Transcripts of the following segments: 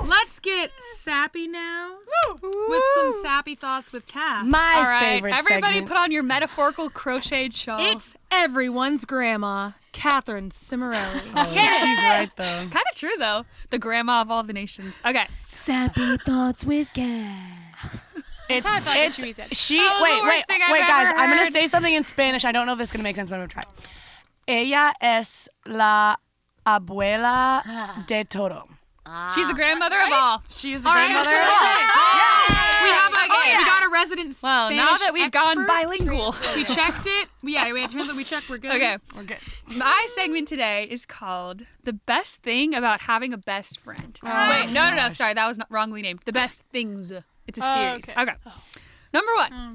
Let's get sappy now. With some sappy thoughts with Kath. My favorite everybody segment. put on your metaphorical crocheted shawl. It's everyone's grandma, Katherine Cimorelli. She's right, though. Kind of true, though. The grandma of all the nations. Okay. Sappy thoughts with Kath. That's how I felt like she said. She, That was the worst thing I've guys, ever I'm going heard. to say something in Spanish. I don't know if this is going to make sense, but I'm going to try. Ella es la abuela de todo. She's the grandmother of all. She is the All right, grandmother sure, of let's all. say. We have Okay. we got a resident Well, Spanish now that we've gone expert. bilingual. We checked it. Yeah, we had translate. We checked. We're good. Okay. We're good. My segment today is called The Best Thing About Having a Best Friend. Wait, no. Sorry, that was wrongly named. The Best Things. It's a series. okay. Number one. Oh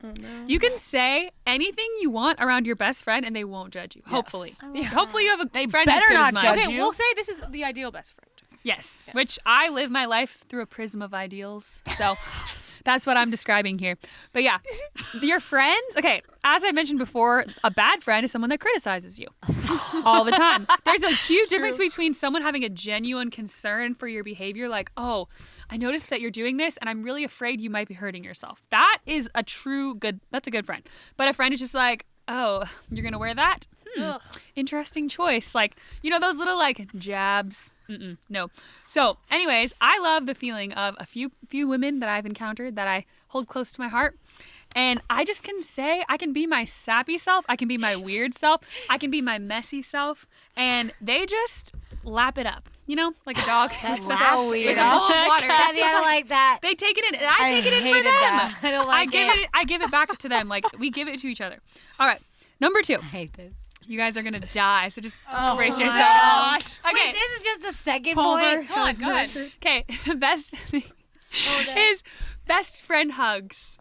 gosh. You can say anything you want around your best friend and they won't judge you. Hopefully. Hopefully you have a friend as better good not as mine. judge Okay, you. we'll say this is the ideal best friend. Yes, which I live my life through a prism of ideals. So that's what I'm describing here. But yeah, your friends, okay, as I mentioned before, a bad friend is someone that criticizes you all the time. There's a huge difference between someone having a genuine concern for your behavior, like, oh, I noticed that you're doing this and I'm really afraid you might be hurting yourself. That is that's a good friend. But a friend is just like, oh, you're going to wear that? Interesting choice. Like, those little like jabs. No. So anyways, I love the feeling of a few women that I've encountered that I hold close to my heart. And I just can say I can be my sappy self. I can be my weird self. I can be my messy self. And they just lap it up, like a dog. That's so weird. Like a bowl of water. It's Kathy, just I don't like that. they take it in, and I take it in for hated them. that. I don't like it. I give it back to them. Like we give it to each other. All right. Number 2. I hate this. You guys are gonna die, so just brace my yourself. gosh. Okay. Wait, this is just the second Polar. point. Come on, go ahead. Okay. The best is best friend hugs.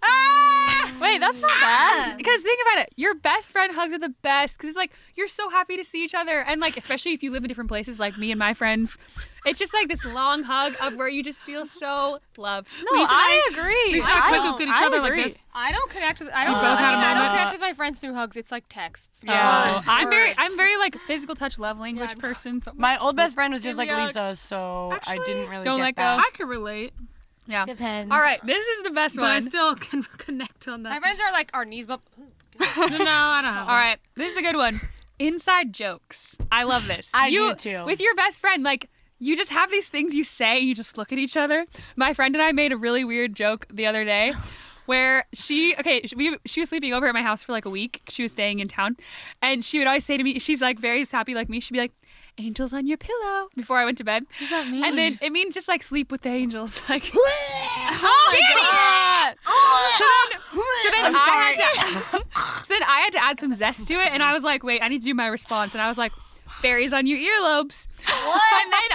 Wait, that's not bad. Because think about it. Your best friend hugs are the best because it's like you're so happy to see each other. And like, especially if you live in different places like me and my friends, it's just like this long hug of where you just feel so loved. No, I agree. We used to I look don't- at each I other agree. like this. I don't connect with. I We don't. both had a I don't moment. connect with my friends through hugs. It's like texts. Oh, I'm very like physical touch love language person. So My old best friend was just like Give me a- Lisa, so I Actually, didn't really don't get let go. that. I could relate, yeah. Depends. All right, this is the best but one. I still can connect on My that. friends are like our knees bump. No, I don't have All right, this is a good one. Inside jokes. I love this. I you, do too. With your best friend, like you just have these things you say, and you just look at each other. My friend and I made a really weird joke the other day where she was sleeping over at my house for like a week. She was staying in town, and she would always say to me, she's like very happy like me. She'd be like, "Angels on your pillow" before I went to bed. What does that mean? And then it means just like sleep with the angels. Like, oh my God. So then I had to add some zest to it, and I was like, wait, I need to do my response, and I was like, fairies on your earlobes. What?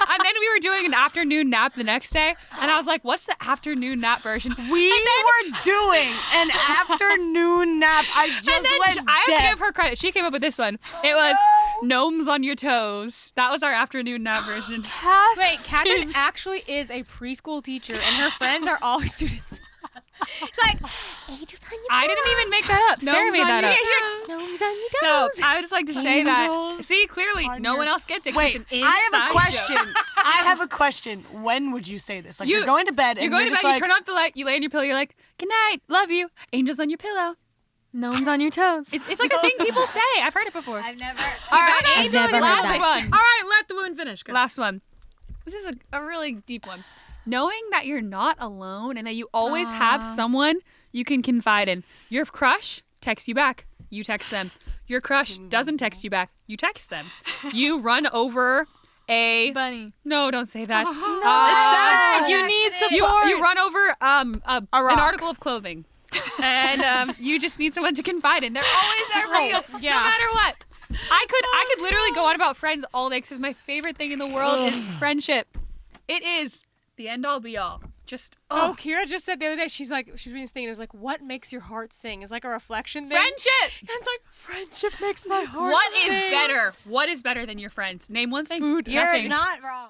And then we were doing an afternoon nap the next day, and I was like, what's the afternoon nap version? We were doing an afternoon nap. I just And then went I have to deaf. give her credit. She came up with this one. It was gnomes on your toes. That was our afternoon nap version. Wait, Katherine actually is a preschool teacher, and her friends are all her students. It's like, angels on your I didn't even make that up. Sarah made that up. Gnomes on your So toes. I would just like to say that. Angels See, clearly, on no your- one else gets it. 'cause Wait, it's an I have a inside joke. question. I have a question. When would you say this? Like You- you're going to bed You're and going to you're bed, just you turn off the light, you lay on your pillow, you're like, good night, love you, angels on your pillow. Gnomes on your toes. It's like a thing people say. I've heard it before. I've never. All right, I've never heard last that. one. All right, let the woman finish. Go. Last one. This is a really deep one. Knowing that you're not alone and that you always have someone you can confide in. Your crush texts you back. You text them. Your crush doesn't text you back. You text them. You run over a Bunny. No, don't say that. sad. You need support. You run over an rock. article of clothing, and you just need someone to confide in. They're always there for you, Yeah. no matter what. I could literally go on about friends all day because my favorite thing in the world is friendship. It is the end all be all. Just Oh, Kira just said the other day, she was reading this thing, and it was like, what makes your heart sing? It's like a reflection thing. friendship. And it's like, friendship makes my heart What is sing. better? What is better than your friends? Name one thing. Food. You're Nothing. not wrong.